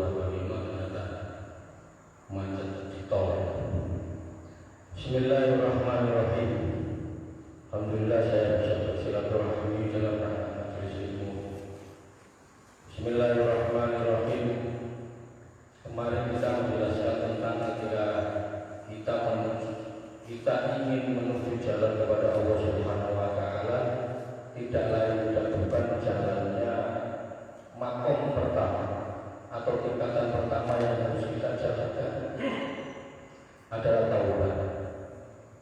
225 ternyata macet di tol. Bismillahirrahmanirrahim. Alhamdulillah saya bisa bersilaturahmi dalam rangka majelis ilmu. Bismillahirrahmanirrahim. Kemarin kita menjelaskan tentang ketika kita ingin menuju jalan kepada Allah Subhanahu wa Ta'ala, tidak lain tidak bukan jalannya makom pertama atau tingkatan pertama yang harus kita jalankan adalah taubat.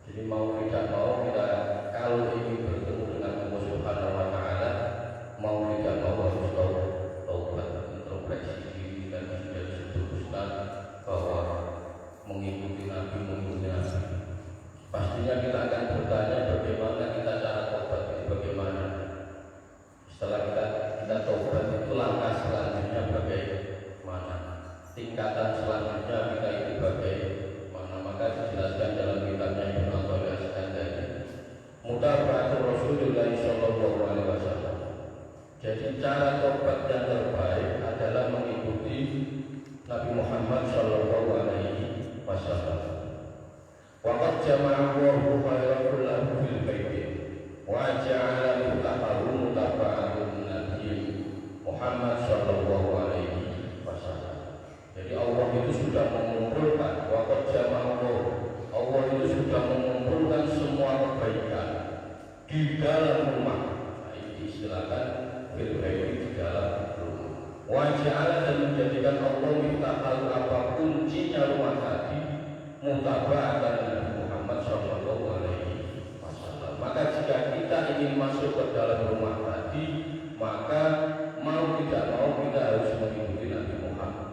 Jadi mau tidak mau kita kalau ingin bertemu dengan Allah Subhanahu wa Ta'ala, mau tidak mau harus taubat, introspeksi diri. Dan sudah disebutkan bahwa mengikuti Nabi, pastinya kita akan bertanya bagaimana kita cara taubat itu bagaimana. Setelah kita taubat itu langkah selanjutnya bagaimana, tingkatan selanjutnya kita itu bagaimana. Maka dijelaskan dalam kitabnya Ibnu Athaillah As-Sakandari, Mutaba'atur Rasulullah sallallahu alaihi wasallam. Jadi cara taubat yang terbaik adalah mengikuti Nabi Muhammad sallallahu alaihi wasallam. Waqad jama'a Allahu khairan kullahu fil baiti wa ja'ala mutaqahu mutaba'atun Nabi Muhammad sallallahu alaihi wasallam. Jadi Allah itu sudah mengumpulkan, waqad jama'a Allah itu sudah mengumpulkan semua kebaikan di dalam rumah. Nah, ini istilahkan fil baiti, di dalam rumah. Wa ja'ala, dan menjadikan Allah mutaqahu apa kuncinya rumah tadi mutaba'atan Nabi Muhammad sallallahu alaihi wasallam. Maka jika kita ingin masuk ke dalam rumah tadi, maka mau tidak mau kita harus mengikuti Nabi Muhammad.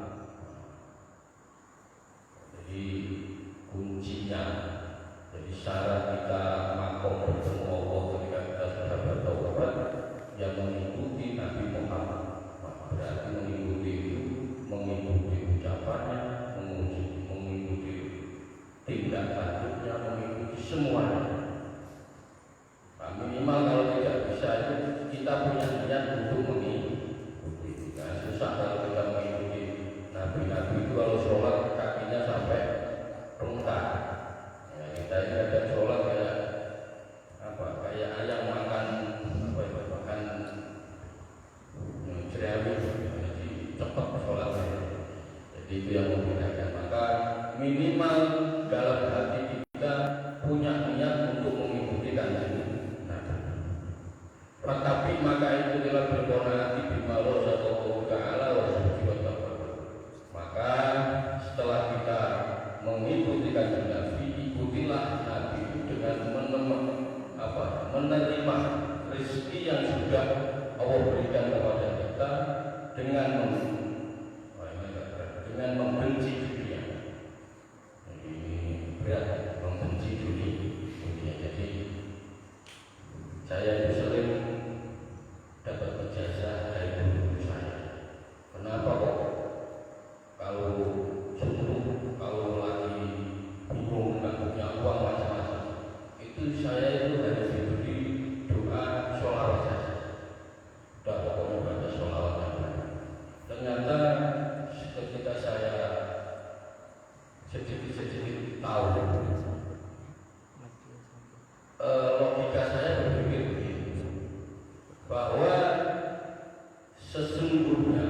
Jadi kuncinya, jadi syarat kita makom bertemu Allah ketika kita sudah bertaubat, yang mengikuti Nabi Muhammad. Berarti mengikuti ucapannya, mengikuti tindak lanjutnya, mengikuti semuanya. Nah, minimal kalau tidak bisa itu kita punya niat untuk mengikuti. Nah, susah kalau kita mengikuti Nabi itu kalau sholat kakinya sampai bengkak. Ya, kita ini ada sholat kayak apa? Kayak ayam makan jerami, jadi cepat sholatnya. Jadi itu yang membedakan. Maka minimal dalam hati kita punya niat untuk mengikuti kanjeng Nabi. Tetapi maka itu telah berkoordinasi bima Rasulullah Ta'ala wa sallallahu. Maka setelah kita mengikuti kanjeng Nabi, ikutilah Nabi dengan menerima rezeki yang sudah Allah berikan kepada kita dengan membenci dunia. Ini berat, membenci dunia. Jadi saya sering dapat ijazah dari guru saya. Kenapa kok kalau lagi bingung nggak punya uang macam-macam, itu saya itu hanya diberi doa sholawat saja. Udah pokoknya baca sholawat saja. Ternyata ketika saya sedikit tahu, logika saya berpikir begini, bahwa sesungguhnya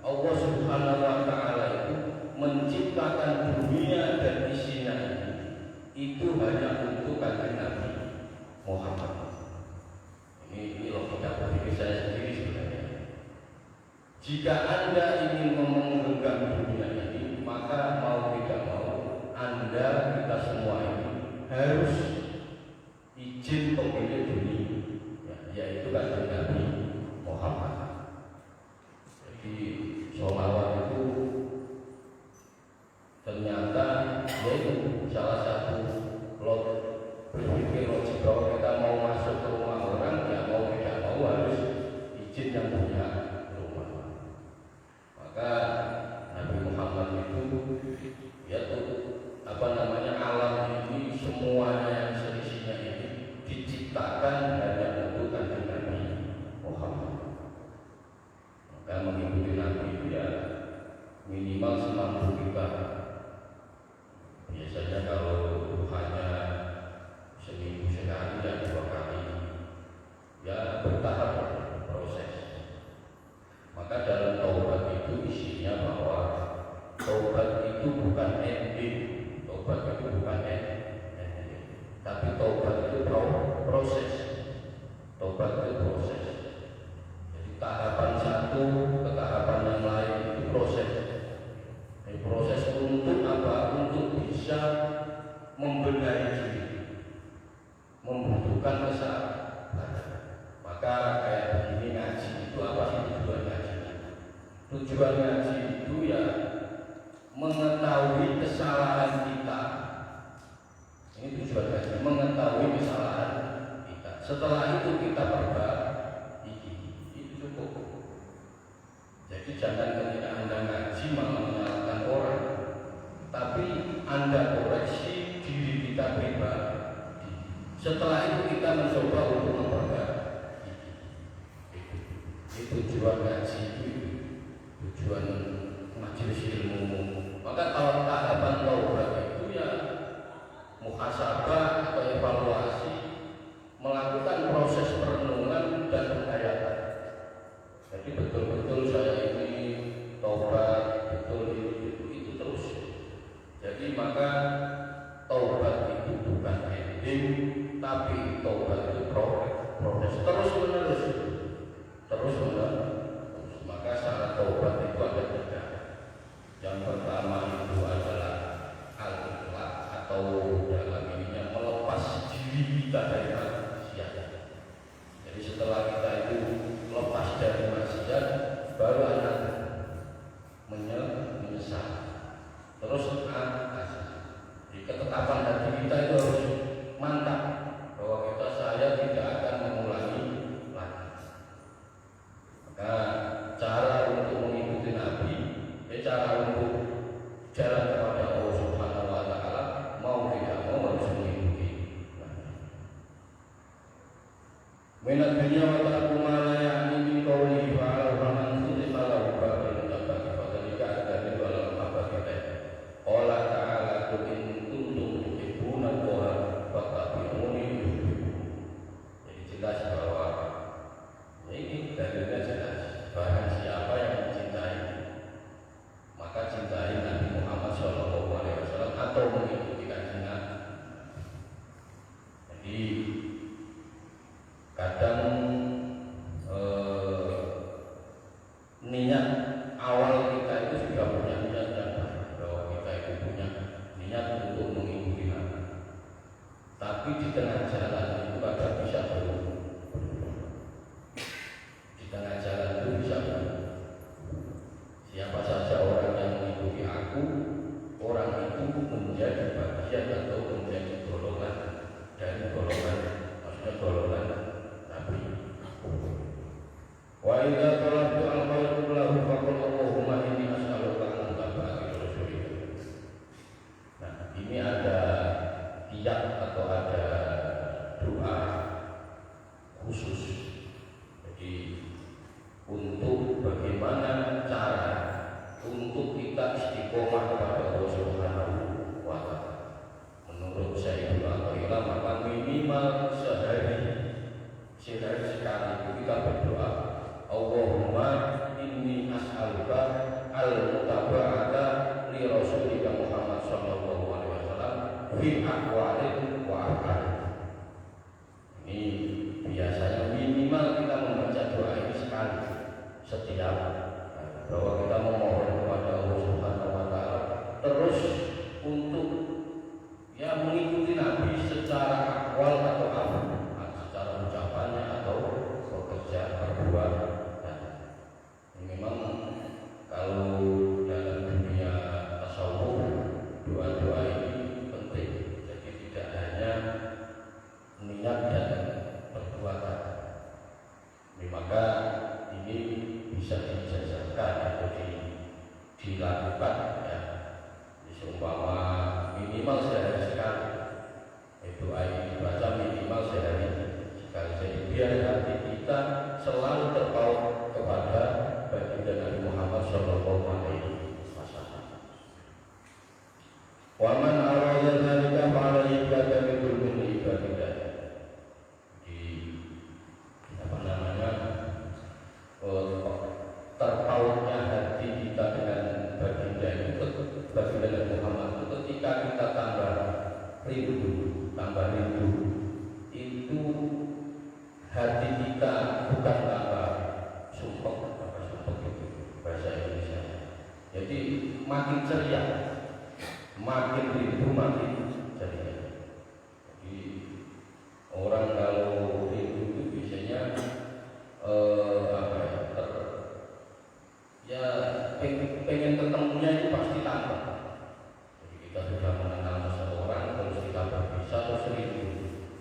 Allah Subhanahu wa Ta'ala itu menciptakan dunia dan isinya itu hanya untuk kanjeng Nabi Muhammad. Ini logika berpikir saya sendiri sebenarnya. Jika Anda ingin menggenggam dunia ini, maka mau tidak mau Anda, kita semua ini harus izin pemilik dunia, yaitu kanjeng Nabi Muhammad. Jadi sholawat itu ternyata yaitu salah satu berpikir logik bahwa kita mau masuk ke rumah orang, ya mau tidak mau harus izin yang punya rumah. Maka Nabi Muhammad itu yaitu alam ini semuanya yang seisinya ini diciptakan hanya untuk kanjeng Nabi Muhammad. Maka mengikuti Nabi itu ya minimal semampu kita. Biasanya kalau hanya seminggu sekali dan 2 kali, ya bertahap proses. Maka dalam taubat itu isinya bahwa taubat itu bukan ending, taubat itu bukan ending, tapi taubat itu proses. Taubat itu proses. Jadi tahapan satu ke tahapan yang lain itu proses. Ini proses untuk apa? Untuk bisa membenahi diri, membutuhkan kesadaran. Maka kayak begini ngaji itu apa sih tujuan ngaji? Tujuan ngaji itu ya mengetahui kesalahan kita. Ini tujuan ngaji, mengetahui kesalahan kita. Setelah itu kita perbaiki. Itu cukup. Jadi jangan ketika Anda ngaji malah menyalahkan orang, tapi Anda koreksi diri kita pribadi. Setelah itu kita mencoba untuk memperbaiki. Itu tujuan ngaji, tujuan majelis ilmu. Maka tahapan taubat itu ya muhasabah atau evaluasi, melakukan proses perenungan dan penghayatan. Jadi betul-betul saya ini taubat, betul itu terus. Jadi maka taubat itu bukan ending, tapi taubat itu proses terus menerus. Maka syarat taubat itu ada 3. Yang pertama itu adalah al-ikhlas atau dalam ininya melepas diri kita dari maksiat. Jadi setelah kita itu lepas dari maksiat, baru ada menyesal. Terus di ketetapan hati kita itu harus mantap bahwa saya tidak akan mengulangi lagi. Maka cara untuk mengikuti Nabi, cara untuk jalan kepada Allah Subhanahu wa Ta'ala, mau tidak mau harus mengikuti Nabi. Minat dunia wa ta'ala ma la ya'ni min qawlihi fa'ala wa man khutifa lahu babun tabaki fadhalika adami wa lam abakita. Qala ta'ala qul in kuntum tuhibbuna Allaha fattabi'uni yuhibbukum. Jadi jelas bahwa ini dalilnya jelas. Barang siapa yang mencintai, maka cintai Nabi Muhammad SAW atau mengikuti kanjeng Nabi. Jadi kadang niat awal kita itu sudah punya niat yang baik, bahwa kita itu punya niat untuk mengikuti Nabi. Tapi di tengah jalan itu kadang bisa berubah. Di tengah jalan itu bisa berubah. Siapa saja orang yang mengikuti aku, orang itu menjadi bagian atau menjadi golongan dari golongan, maksudnya golongan Nabi. Wa idza talabtu al-qalbu lahu faqul Allahumma inni as'aluka an taba'a rasulika. Nah, ini ada kiat atau ada doa khusus. Jadi untuk bagaimana cara untuk kita istiqomah kepada Allah Subhanahu wa Ta'ala. Menurut Syekhul Athaillah, maka minimal sehari sekali itu kita berdoa, Allahumma inni as'aluka al-mutaba'ata li rasulika Muhammad sallallahu alaihi wasallam fi aqwalin wa af'alin. Ini biasanya minimal kita membaca doa ini sekali setiap, bahwa kita memohon kepada Allah Subhanahu wa Ta'ala terus untuk ya mengikuti Nabi secara akwal atau apa, secara ucapannya atau pekerjaan perbuatan. Ini memang kalau dalam dunia tasawuf doa-doa ini penting. Jadi tidak hanya niat dan perbuatan. Maka ini bisa dijajahkan atau dilakukan ya. Seumpama minimal sehari sekali. Doa ini dibaca minimal sehari sekali. Jadi biar hati kita selalu terpaut kepada baginda Nabi Muhammad SAW. rindu, tambah rindu. Itu hati kita bukan tambah sumpek, itu bahasa Indonesia. Jadi makin ceria, makin rindu, makin ceria. Jadi orang kalau rindu itu biasanya pengen ketemunya itu pasti tambah. Jadi kita sudah mengenal seseorang terus kita berpisah terus rindu,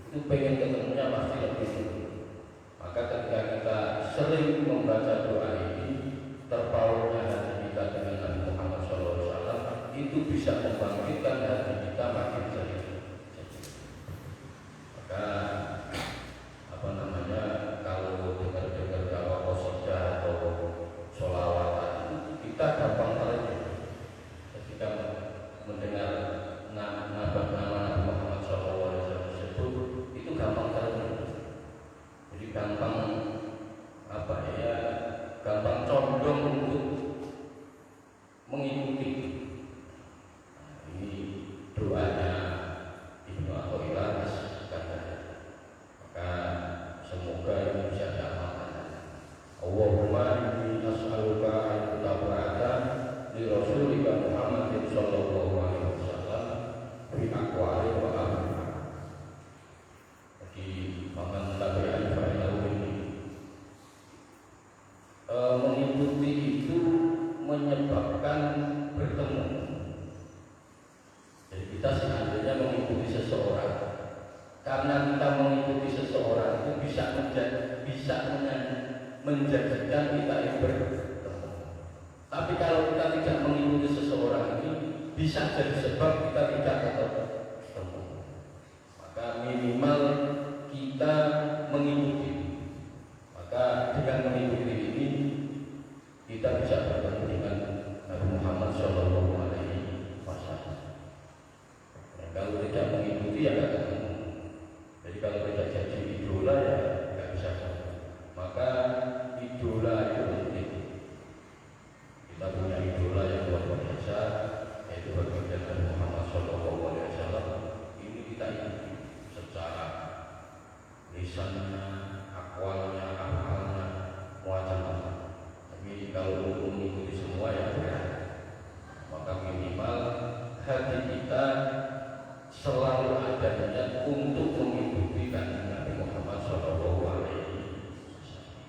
itu pengen ketemunya pasti lebih rindu. Maka ketika kita sering membaca doa ini, terpautnya hati kita dengan Nabi Muhammad SAW, itu bisa membangkitkan hati kita makin ceria. Maka kalau dengar dakwah qasidah atau sholawatan, kita gampang terjun. Ketika mendengar nama Nabi Muhammad SAW tersebut, itu gampang terjun. Jadi gampang gampang condong untuk mengikuti. Ini doanya Ibnu Athaillah katanya. Maka semoga ini bisa diamalkan. Allahumma inni as'aluka an tutabra'ata li rasulika Muhammadin sallallahu alaihi wasallam fi aqwali wa af'ali. Jadi paman tabi'an fa'inahu ini mengikuti itu menyebabkan bertemu. Jadi kita seandainya mengikuti seseorang, karena kita mengikuti seseorang itu bisa menjadikan kita itu bertemu. Tapi kalau kita tidak mengikuti seseorang ini, bisa jadi sebab kita tidak bertemu. Maka minimal kita mengikuti. Maka dengan mengikuti ini kita bisa bertemu dengan Nabi Muhammad SAW. Kalau tidak mengikuti ya tidak ketemu. Jadi kalau tidak jadi idola ya nggak bisa ketemu. Maka idola itu penting. Kita punya idola yang luar biasa, yaitu baginda Nabi Muhammad SAW. Ini kita ikuti secara lisannya, akwalnya, afalnya, macam-macam. Tapi kalau untuk mengikuti semua ya berat. Maka minimal hati kita selalu ada niat untuk mengikuti kanjeng Nabi Muhammad sallallahu alaihi wasallam.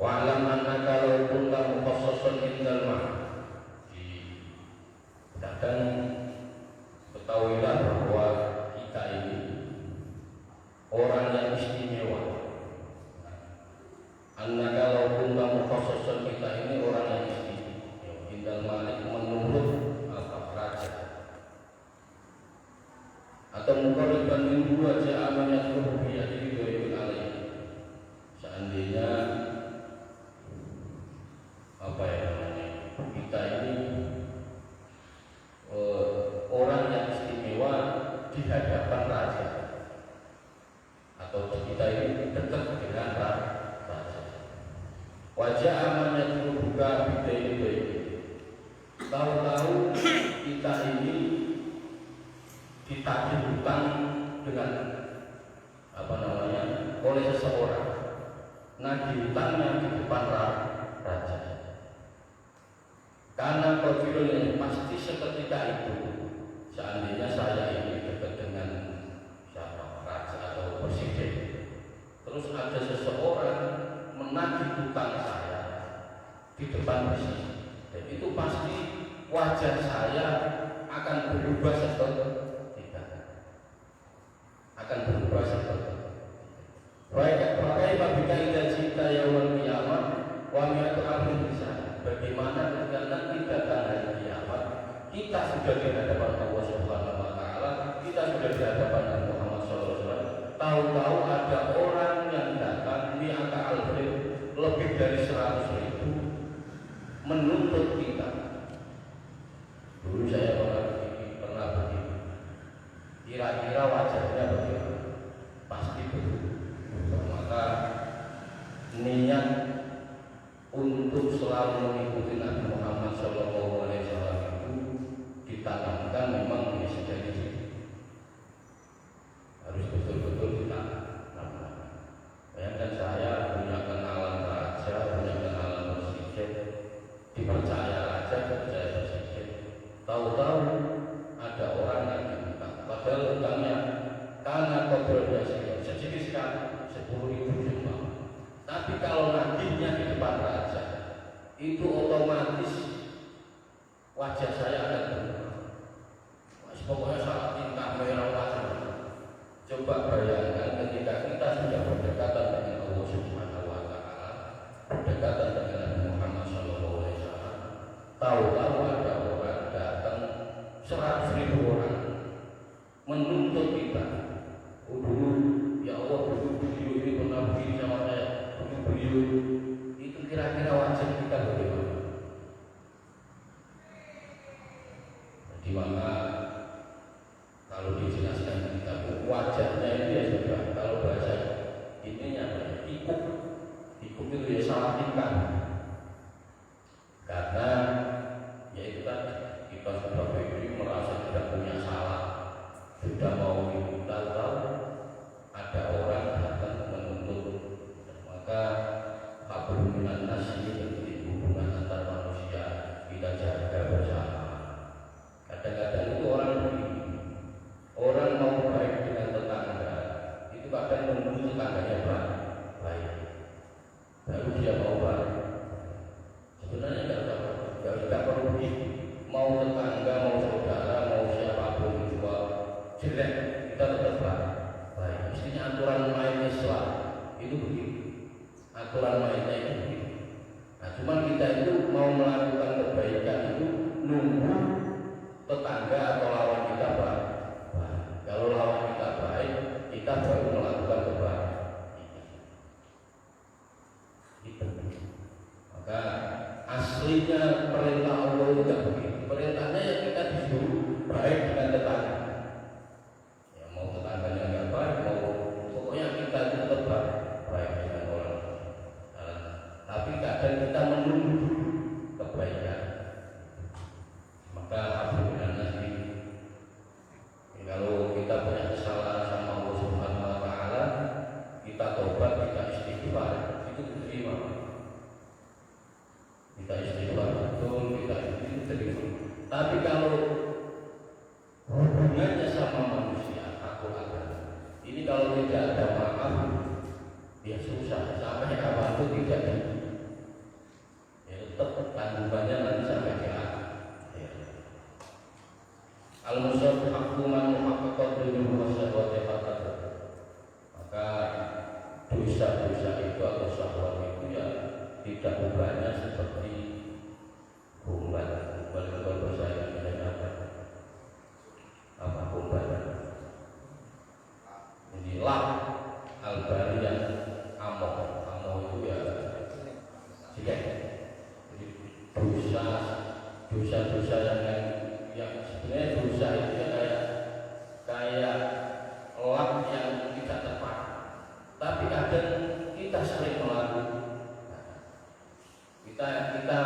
Wa alam annaka law kunta mukhassasan indal dan ketahuilah bahwa kita ini orang yang istimewa. Annaka law kunta mukhassasan, kita ini orang yang istimewa. Indal malik menurut raja. Atau muqarriban min dua ja'amannya ruhiyah di doibul alaih. Seandainya kita ini orang yang istimewa di hadapan raja, atau kita ini dekat dengan raja. Wajah amannya ruhiyah bidai. Tahu-tahu kita ini ditagih hutang dengan oleh seseorang, nagih hutangnya di depan raja. Karena konfirmasi pasti seketika itu, seandainya saya ini dekat dengan raja atau presiden, terus ada seseorang menagih hutang saya di depan presiden, dan itu pasti wajah saya akan berubah akan berubah seperti pakai babika indah cinta yaumul qiyamah wa mi'atu amin bisa. Bagaimana ketika nanti datang hari kiamat, kita sudah di hadapan Allah Subhanahu wa taala, kita sudah di hadapan Nabi Muhammad SAW. Tahu-tahu ada orang yang datang mi'ata alfin, lebih dari 100.000 menuntut kita. Dulu saya pernah begini. Kira-kira wajahnya bagaimana? Pasti begitu. Maka niat untuk selalu mengikuti Nabi Muhammad SAW itu ditanamkan memang di sejak percaya aja, percaya presiden. Tahu-tahu ada orang yang diminta, padahal utangnya karena kodratnya sedikit sekali 10.000 juta. Tapi kalau nagihnya di depan raja, itu otomatis wajah saya akan berubah. Pokoknya salah tingkah merah wajah. Coba bayangkan ketika kita sudah berdekatan dengan Allah Subhanahu wa Ta'ala, berdekatan dengan Nabi Muhammad SAW, tahu-tahu ada orang datang 100.000 orang menuntut kita. Dulu ya Allah, dulu beliau ini pernah begini sama saya, dulu beliau itu, kira-kira wajah kita bagaimana? Jadi maka kalau dijelaskan di kitab wajahnya itu ya sudah, kalau bahasa ininya ikut itu ya salah tingkah, karena ya itu tadi kita sebagai ini merasa tidak punya salah, sudah mau tahu-tahu ada orang datang menuntut, maka hablum minan nas ini menjadi hubungan antar manusia, kita jaga bersama. Kadang-kadang itu orang begini, orang mau baik dengan tetangga itu kadang menunggu tetangganya baik, baru dia mau baik. Sebenarnya nggak perlu begitu. Mau tetangga, mau saudara, mau siapapun itu jelek, kita tetap baik. Mestinya aturan main Islam itu begitu. Aturan mainnya itu begitu. Nah, cuman kita itu mau melakukan kebaikan itu nunggu tetangga atau lawan kita baik. Kalau lawan kita baik, kita baru melakukan kebaikan. Itu. Maka aslinya perintah Allah itu tidak begitu. Perintahnya ya kita disuruh baik dengan tetangga. Ya mau tetangganya nggak baik, mau pokoknya kita itu tetap baik dengan orang. Tapi kadang kita menunggu kebaikan. Maka alhamdulillah sih, kalau kita punya kesalahan sama Allah Subhanahu wa Ta'ala, kita tobat, kita istighfar, itu diterima. Kita istighfar betul, kita itu diterima. Tapi kalau hubungannya sama manusia, aku akan ini kalau tidak ada maaf, ya susah sampai kapan itu tidak ada. Ya tetap tanggungannya nanti sampai ke akhir. Al-Musab hakuman muhaqqaqat bil syahwati fakat. Maka dosa-dosa itu atau syahwat itu ya tidak ubahnya seperti gombal bahasa Indonesia apa gombal. Jadi lak al-bariyah amok itu ya jika jadi dosa-dosa yang sebenarnya dosa itu ya kayak lak yang tidak tepat, tapi kadang kita sering melakukan kita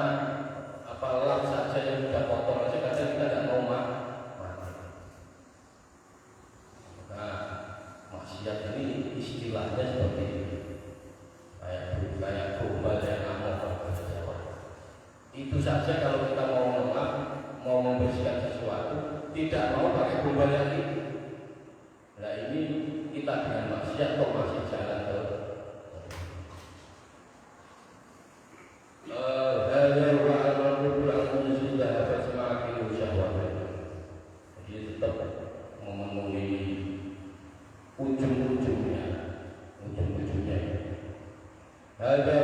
apa lak saja yang sudah kotor aja kadang kita tidak mau mati. Nah, maksiat ini istilahnya seperti ini, kayak gombal yang amok bahasa Jawa. Itu saja kalau kita mau membersihkan sesuatu, tidak mau pakai gombal yang itu. Nah ini kita dengan maksiat kok masih jalan terus. Jadi tetap memenuhi ujung-ujungnya. Ada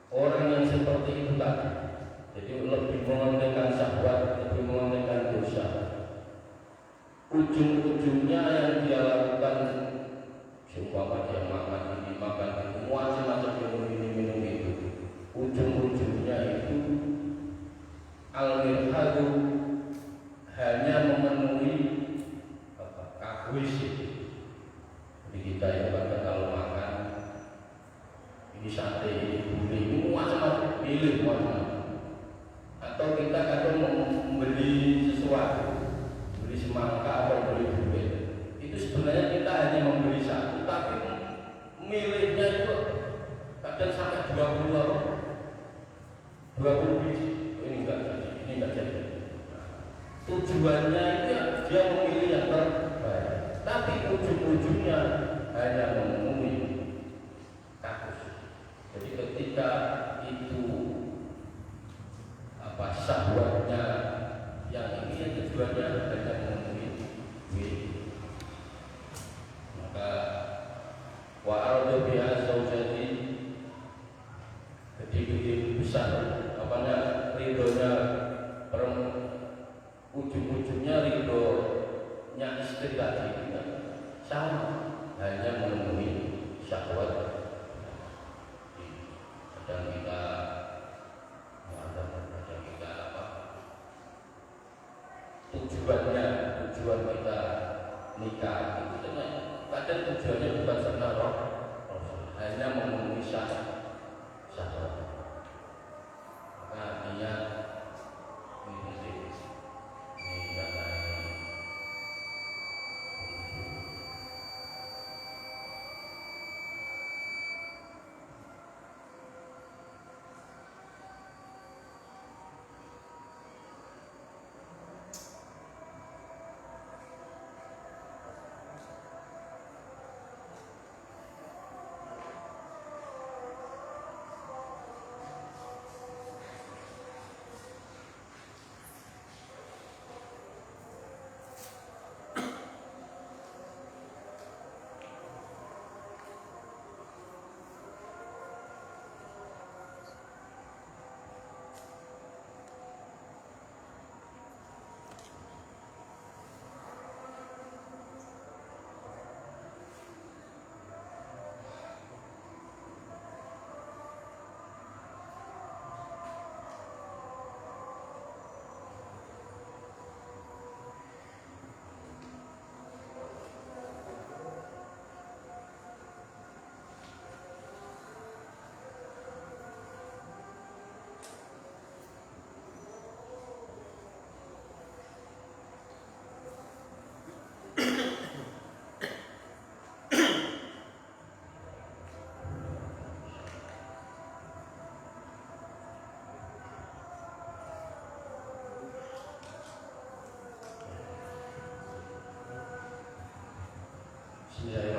orang yang seperti itu tadi. Jadi lebih mementingkan syahwat, lebih mementingkan dosa. Ujung-ujungnya yang dia lakukan, seumpama dia makan ini, makan itu, macam-macam minum itu. Ujung-ujungnya itu al-mirhadu hanya memenuhi egois. Jadi kita itu kan kalau makan ini sate, ini macam-macam, pilih macam-macam. Atau kita kadang membeli sesuatu, beli semangka atau beli duit, itu sebenarnya kita hanya membeli satu, tapi miliknya itu kadang sampai 20 orang. 20 biji, ini enggak jadi. Tujuannya itu ya dia memilih yang terbaik, tapi ujung-ujungnya hanya menemui kakus. Jadi ketika itu syahwatnya yang ini tujuannya hanya menemui duit, maka wa aradu biha zaujati, gede-gede besar apanya ridhonya ujung-ujungnya ridhonya istri tadi sama, hanya menemui syahwat. Kadang kita tujuan kita nikah itu kadang tujuannya bukan karena roh, hanya memenuhi syahwat. Maka niat ini kata Bismillahirrahmanirrahim.